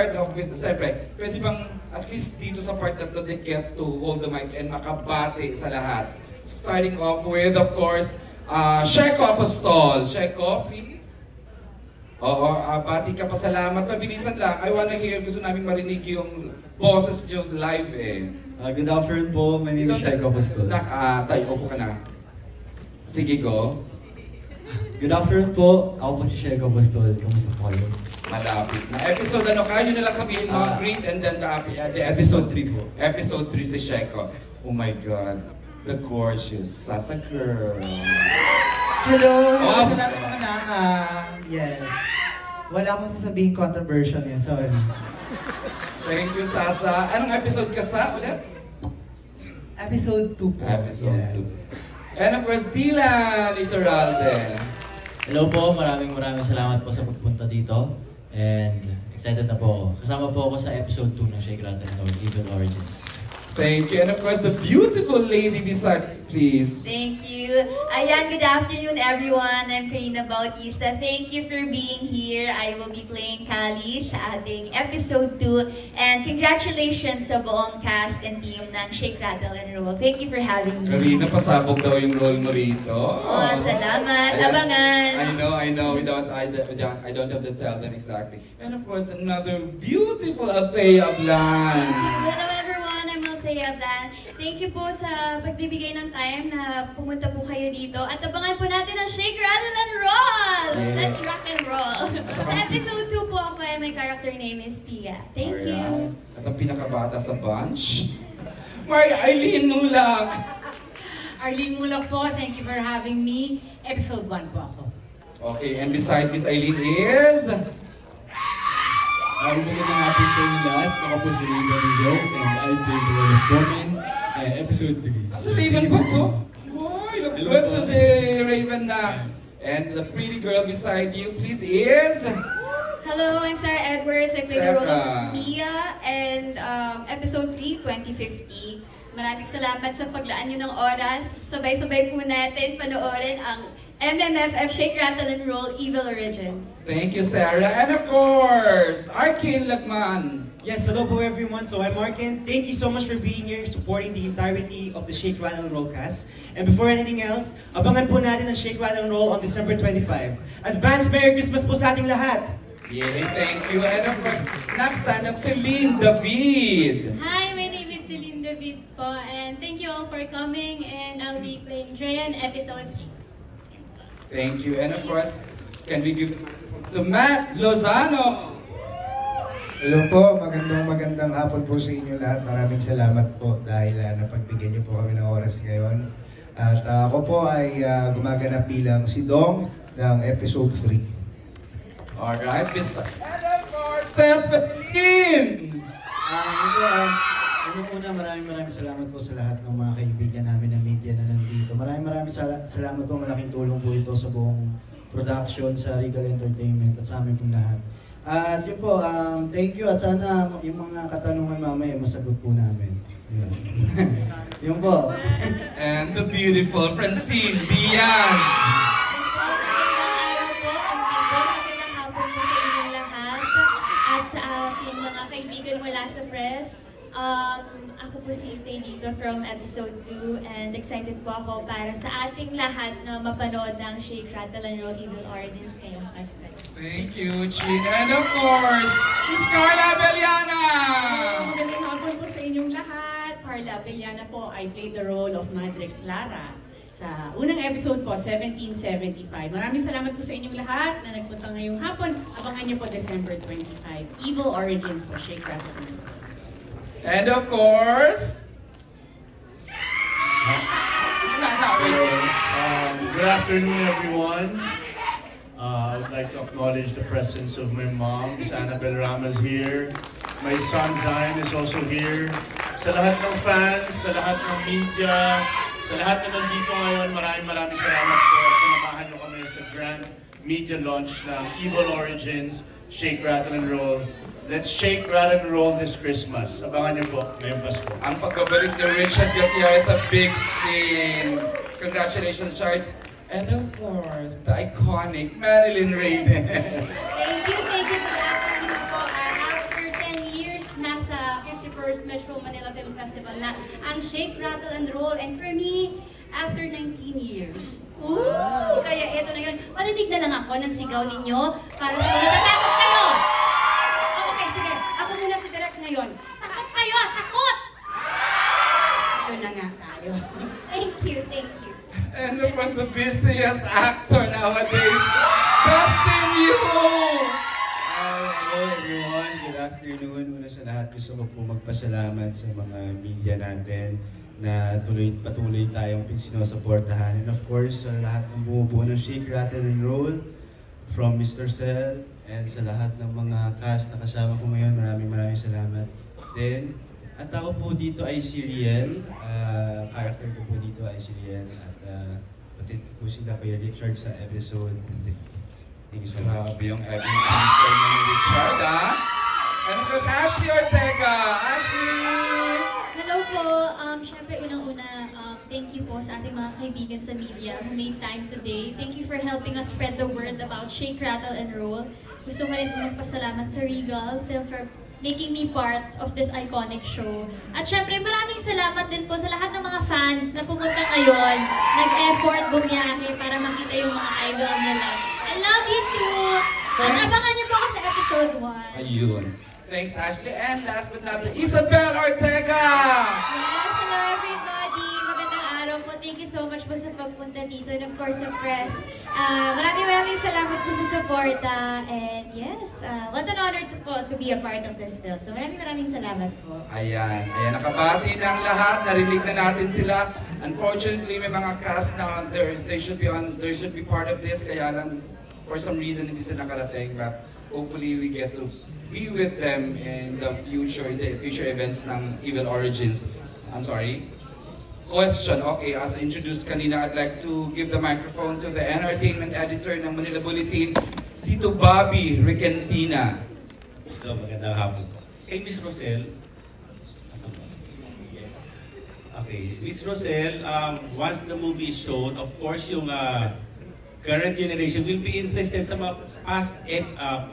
start off with, siyempre, pwede bang at least dito sa part na to, they get to hold the mic and makabati sa lahat. Starting off with, of course, Sheko Apostol. Sheko, please. Oo, bati ka, pasalamat. Mabilisan lang. I wanna hear, gusto namin marinig yung boses niyo live eh. Good afternoon po, my name is Sheko Apostol. Tayo, upo ka na. Sige, go. Good afternoon po, ako po si Sheko Apostol. Kamusta po kayo? Malapit na. Episode ano, kaya nyo na lang sabihin mo, greet and then the episode 3 po. Episode 3 si Sheko. Oh my God, the gorgeous Sasa girl. Hello! Hello sa lahat ng mga naka. Yes. Wala akong sasabihin controversial niya, sorry. Thank you, Sasa. Anong episode ka sa ulit? Episode 2 po. Episode yes. 2. And of course, Dylan Literalde. Hello po, maraming salamat po sa pagpunta dito. And excited na po ako. Kasama po ako sa episode 2 ng Shake Rattle and Roll, Evil Origins. Thank you. And of course, the beautiful lady beside, please. Thank you. Ayan, good afternoon everyone. I'm Karina Bautista. Thank you for being here. I will be playing Kali sa ating episode 2. And congratulations sa buong cast and team ng Shake, Rattle, and Roll. Thank you for having me. Karina, pasabog daw yung role mo rito. Oh, salamat. Ayan. Abangan. I know. I don't have to tell them exactly. And of course, another beautiful Althea Blanc. Hello everyone, I'm Althea Blan. Thank you po sa pagbibigay ng time na pumunta po kayo dito. At abangan po natin ang Shake, Rattle, and Roll! Yeah. Let's rock and roll! Sa episode 2 po ako and my character name is Pia. Thank you! At ang pinakabata sa bunch, Arlene Mulak. Arlene Mulak po, thank you for having me. Episode 1 po ako. Okay, and beside Miss Eileen is... Magandang hapon sa inyo lahat. Ako po si Raven Rio and I play the role of Bowman, episode 3. Sa Raven ba to? Boy, look Hello good po. today, Raven na. And the pretty girl beside you, please, is... Hello, I'm Sarah Edwards. I play the role Sarah. of Mia and episode 3, 2050. Maraming salamat sa paglaan nyo ng oras. Sabay-sabay po natin panoorin ang MMFF Shake, Rattle, and Roll Evil Origins. Thank you, Sarah. And of course, Arkin Lagman. Yes, hello po everyone. So I'm Arkin. Thank you so much for being here, supporting the entirety of the Shake, Rattle, and Roll cast. And before anything else, abangan po natin ang Shake, Rattle, and Roll on December 25. Advance Merry Christmas po sa ating lahat! Yeah, thank you. And of course, next stand up, Celine David. Hi, my name is Celine David po, and thank you all for coming, and I'll be playing Dreyan, episode 3. Thank you. And of course, can we give to Matt Lozano? Hello po, magandang hapon po sa inyo lahat. Maraming salamat po dahil napagbigyan niyo po kami ng oras ngayon. At ako po ay gumaganap bilang si Dong ng episode 3. Alright, and of course, Stephanie! Una, maraming salamat po sa lahat ng mga kaibigan namin ng media na nandito. Maraming salamat po, malaking tulong po ito sa buong production, sa Regal Entertainment at sa amin pong lahat. At yun po, thank you at sana yung mga katanungan mamaya masagot po namin. Yun po. And the beautiful Francine Diaz. Magandang hapon po sa inyong lahat at sa aking mga kaibigan mula sa press. Ako po si Itay dito from episode 2 and excited po ako para sa ating lahat na mapanood ng Shake, Rattle, and Roll Evil Origins ngayong Pasko. Thank you, Chin. And of course, Miss Carla Beliana! Magandang hapon po sa inyong lahat. Carla Beliana po, I played the role of Madre Clara sa unang episode po, 1775. Maraming salamat po sa inyong lahat na nagpunta ngayong hapon. Abangan niyo po December 25. Evil Origins po, Shake, Rattle, and Roll. And of course... Good afternoon, everyone. I'd like to acknowledge the presence of my mom, Miss Annabel Ramos here. My son Zion is also here. Sa lahat ng fans, sa lahat ng media, sa lahat na nandito ngayon, maraming salamat po at sinamahan nyo kami sa grand media launch ng Evil Origins, Shake, Rattle, and Roll. Let's shake, rattle, and roll this Christmas. Abangan niyo po ngayong Pasko. Ang pagbabalik ni Richard Gutierrez sa big screen. Congratulations, Chart. And of course, the iconic Marilyn Reyes. Thank you. Good afternoon po. After First Metro Manila Film Festival na ang Shake, Rattle, and Roll. And for me, after 19 years. Ooh! Kaya eto na yun. Maninig na lang ako ng sigaw ninyo para sa natatakot kayo. Oh, okay, sige. Ako muna si Direk ngayon. Takot kayo! Takot! Yun na nga tayo. Thank you, thank you. And of course, the busiest actor nowadays, Dustin Yu! Hello everyone, good afternoon. Una sa lahat, gusto ko po magpasalamat sa mga media natin na patuloy tayong sinusuportahan. And of course, sa lahat ng bumubuo ng Shake, Rattle, and Roll, from Mr. Cell, and sa lahat ng mga cast na kasama ko ngayon, maraming salamat. Then, at ako po dito ay si Riel, character ko po dito ay si Riel, at patid ko po sila Kuya Richard sa episode 3. Thank you so much. Grabe yung every teaser ni Richard, ha? And of course, Ashley Ortega! Ashley! Hello po. Syempre, unang-una, thank you po sa ating mga kaibigan sa media who made time today. Thank you for helping us spread the word about Shake, Rattle, and Roll. Gusto ko rin po magpasalamat sa Regal Film for making me part of this iconic show. At syempre, maraming salamat din po sa lahat ng mga fans na pumunta ngayon, nag-effort, bumiyahe para makita yung mga idol nila. I love you too! At abangan niyo po ako sa episode 1. Ayun. Thanks, Ashley. And last but not least, Isabel Ortega! Yes, hello everybody! Magandang araw po. Thank you so much po sa pagpunta dito and of course sa press. Maraming salamat po sa suporta. And yes, what an honor to be a part of this film. So maraming salamat po. Ayan. Nakabati na ang lahat. Narinig na natin sila. Unfortunately, may mga cast na they should be part of this. Kaya lang, for some reason, hindi sila nakarating. But hopefully, we get to be with them in the future events ng Evil Origins. I'm sorry. Question. Okay, as introduced kanina, I'd like to give the microphone to the entertainment editor ng Manila Bulletin, Tito Bobby Recantina. Hello, magandang hapon. Hey, Miss Rosel. Asan ba? Yes. Okay, Miss Rosel, once the movie is shown, of course, yung current generation will be interested sa mga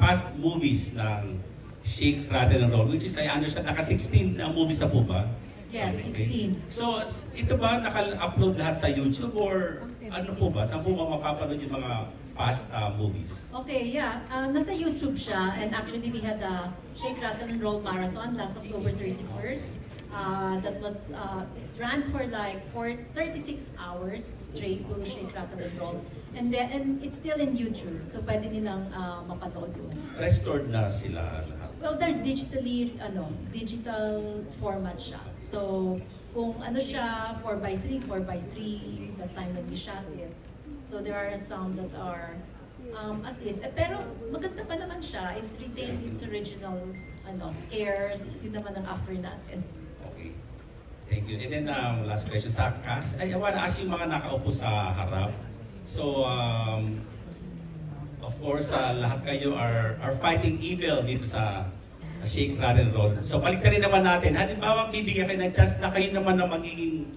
past movies ng Shake, Rattle, and Roll, which is, I understand, naka-16 na movies na po ba? Yes, Okay. 16. So, ito ba naka-upload lahat sa YouTube or ano po ba? Saan po ba mapapanood yung mga past movies? Okay, yeah. Nasa YouTube siya, and actually we had a Shake, Rattle, and Roll marathon last October 31st. That was, it ran for like 36 hours straight, we'll Shake, Rattle, and Roll. And it's still in YouTube, so pwede nilang mapanood doon. Restored na sila lahat. Well, they're digital format siya. So, kung ano siya, 4x3, that time when we shot it. So, there are some that are as is. Pero, maganda pa naman siya. It retained its original scares. Yun naman ang after natin. Okay. Thank you. And then, last question sa cast. I want to ask yung mga nakaupo sa harap. So, of course, lahat kayo are fighting evil dito sa Shake, Rattle, and Roll. So, baliktarin naman natin. Halimbawa, bibigyan kayo ng chance na kayo naman na magiging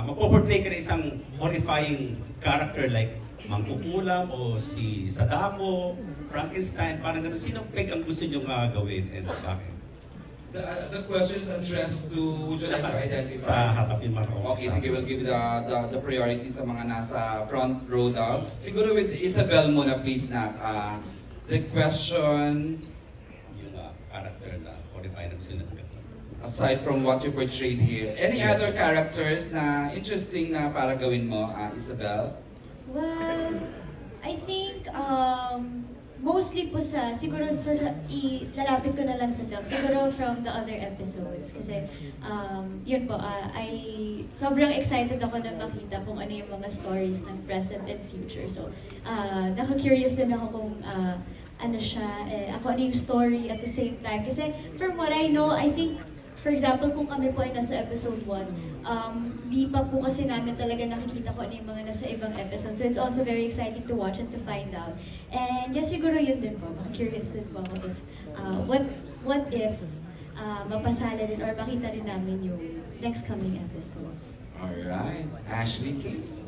magpo-portray kayo isang horrifying character like Mangkukulam o si Sadako, Frankenstein, parang gano'n. Sino peg ang gusto nyo gawin and bakit? The question is addressed to, would you like to identify? Sa harap yung mga Okay, sige, we'll give the priority sa mga nasa front row daw. Siguro with Isabel muna, please, na. The question, yung character na horrifying na gusto nyo. aside from what you portrayed here, any other characters na interesting na para gawin mo, Isabel? Well, I think mostly po siguro ilalapit ko na lang sa film. Siguro from the other episodes. Kasi, yun po, sobrang excited ako na makita kung ano yung mga stories ng present and future. So, naka-curious din ako kung ano yung story at the same time. Kasi, from what I know, I think, for example, kung kami po ay nasa episode 1, di pa po kasi namin talaga nakikita ko ano yung mga nasa ibang episode. So it's also very exciting to watch and to find out. And yeah, siguro yun din po. Curious din po ako if, what if mapasala din or makita rin namin yung next coming episodes. Alright. Ashley, please.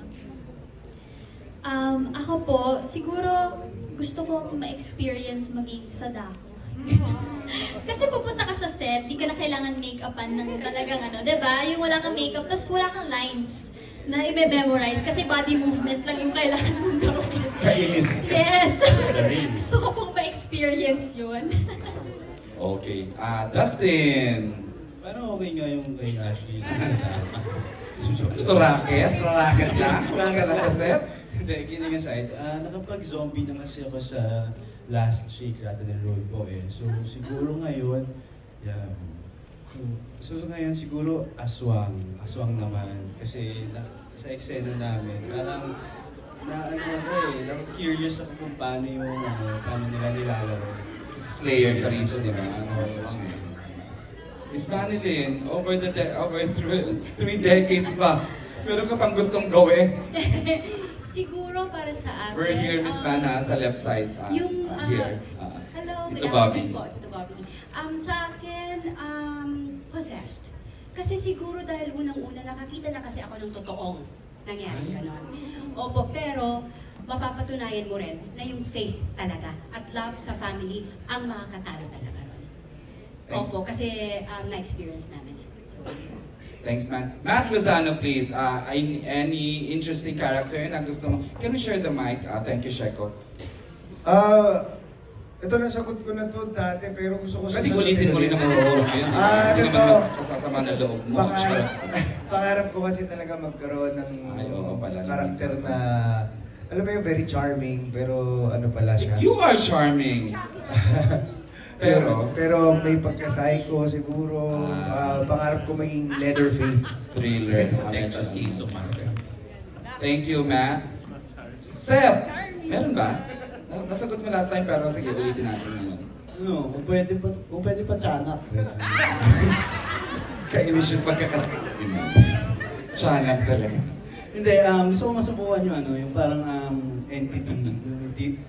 Ako po, siguro gusto kong ma-experience maging Sadako. Kasi pupunta ka sa set set, di ka na kailangan make-upan ng talagang ano, diba? Yung wala kang makeup, tapos wala kang lines na i-memorize kasi body movement lang yung kailangan mong gawin. Kainis ka. Yes! Gusto ko pong ma-experience yun. Okay. Dustin! Parang okay nga yung kay Ashley. Ito racket? Racket lang? Wala ka lang sa set? Hindi, kidding aside, nakapag-zombie na kasi ako sa last Shake, Rattle and Roll po eh. So siguro ngayon, yeah. So ngayon siguro aswang naman. Kasi sa eksena namin, parang curious ako kung paano nila nilalaro. Slayer ka rin siya, di ba? Aswang. Miss Manilyn, over 3 decades ba? Meron ka pang gustong gawin? Siguro para sa akin. We're here, Miss Mana, sa left side. Yung, here. Hello, Dito Bobby. Dito Bobby. Sa akin, possessed. Kasi siguro dahil unang-una nakakita na kasi ako ng totoong nangyari ganon. Opo, pero mapapatunayan mo rin na yung faith talaga at love sa family ang makakatalo talaga ron. Opo, kasi na-experience namin. So, thanks, man. Matt Lozano, please. Any interesting character na gusto mo? Can we share the mic? Thank you, Sheko. Ito nasagot ko na to dati, pero gusto ko Pwede ulitin mo rin naman siguro ngayon. Hindi naman mas kasasama na loob mo. Pangarap ko kasi talaga magkaroon ng karakter na, alam mo yung very charming, pero ano pala siya. You are charming! Pero may pagka-psycho siguro. Pangarap ko maging Leatherface. Thriller. Texas Chainsaw Massacre. Thank you, Matt. Seth, meron ba? Nasagot mo last time pero sige ulitin natin ngayon. Ano, kung pwede pa tiyanak. Kainis yung pagkakasabi mo. Tiyanak talaga. Hindi, gusto ko masubukan yung yung parang entity, yung deep,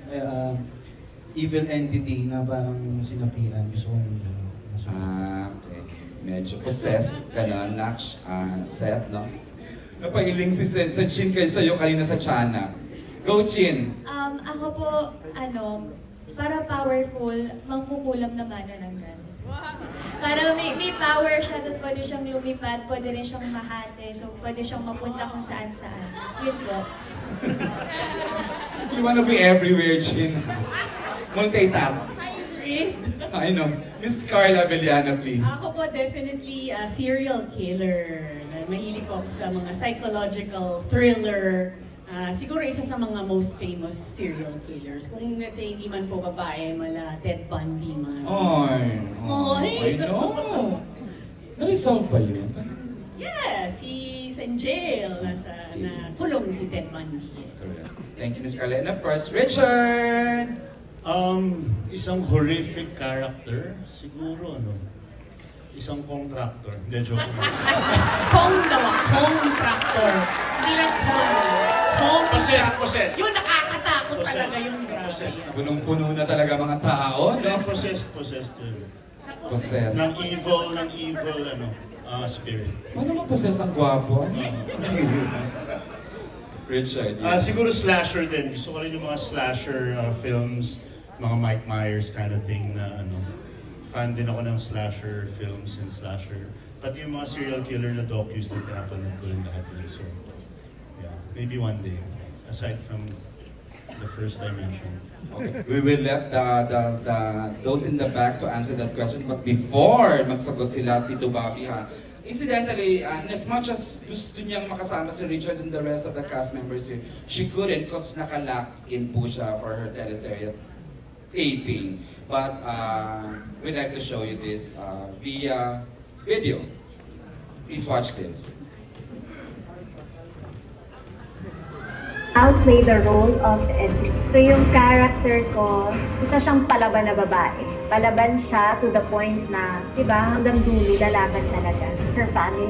evil entity na parang sinapian. Gusto ko masubukan. Okay. Medyo possessed ka na, Naksh, Seth, no? Napailing si Seth sa Chin kayo sa'yo kanina sa tiyanak. Go, Chin! Ako po, para powerful, mangkukulam na mana ng gano'n. Para may power siya, tapos pwede siyang lumipad, pwede rin siyang mahate, so pwede siyang mapunta kung saan-saan. Yun po. You wanna be everywhere, Chin. Multitask. I know. Miss Carla Villana, please. Ako po definitely serial killer. Mahilig po ako sa mga psychological thriller. Siguro isa sa mga most famous serial killers. Kung let's say hindi man po babae, mala Ted Bundy man. I know. Na-resolve ba yun? Yes, he's in jail. Kulong si Ted Bundy. Correct. Thank you, Miss Carla. And of course, Richard! Isang horrific character, siguro isang contractor. Hindi, joke mo. Contractor. Hindi lang Possessed. Yung nakakatakot talaga yung Possessed. Punong-puno na talaga mga tao, no? Possessed. Possessed. Ng evil, spirit. Paano ma-possess ng gwapo? Richard. Siguro slasher din. Gusto ko rin yung mga slasher films, mga Mike Myers kind of thing na fan din ako ng slasher films and slasher. Pati yung mga serial killer na docus na pinapanood ko rin lahat yun. So, yeah, maybe one day. Aside from the first I mentioned. Okay. We will let those in the back to answer that question. But before magsagot sila, Tito Bobby, incidentally, in as much as gusto niyang makasama si Richard and the rest of the cast members here, she couldn't because nakalock in po siya for her teleserye taping. But we'd like to show you this via video. Please watch this. I'll play the role of Edith. So yung character ko, isa siyang palaban na babae. Palaban siya to the point na, diba, hanggang dulo, lalaban talaga. Her family.